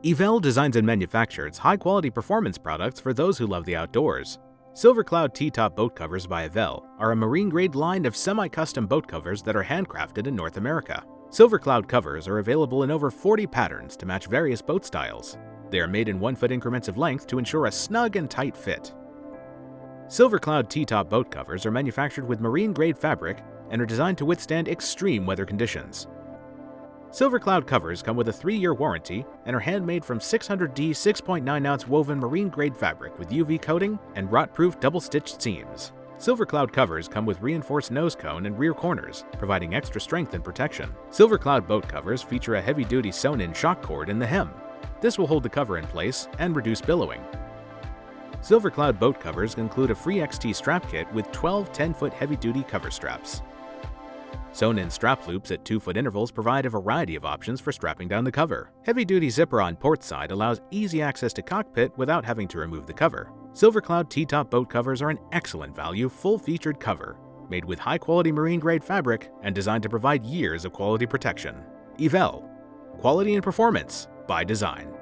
Eevelle designs and manufactures high-quality performance products for those who love the outdoors. SilverCloud T-top boat covers by Eevelle are a marine-grade line of semi-custom boat covers that are handcrafted in North America. SilverCloud covers are available in over 40 patterns to match various boat styles. They are made in 1-foot increments of length to ensure a snug and tight fit. SilverCloud T-top boat covers are manufactured with marine-grade fabric and are designed to withstand extreme weather conditions. SilverCloud covers come with a 3-year warranty and are handmade from 600D 6.9-ounce woven marine-grade fabric with UV coating and rot-proof double-stitched seams. SilverCloud covers come with reinforced nose cone and rear corners, providing extra strength and protection. SilverCloud boat covers feature a heavy-duty sewn-in shock cord in the hem. This will hold the cover in place and reduce billowing. SilverCloud boat covers include a free XT strap kit with 12 10-foot heavy-duty cover straps. Sewn-in strap loops at 2-foot intervals provide a variety of options for strapping down the cover. Heavy-duty zipper on port side allows easy access to cockpit without having to remove the cover. SilverCloud T-top boat covers are an excellent value, full-featured cover, made with high-quality marine-grade fabric and designed to provide years of quality protection. Eevelle, quality and performance by design.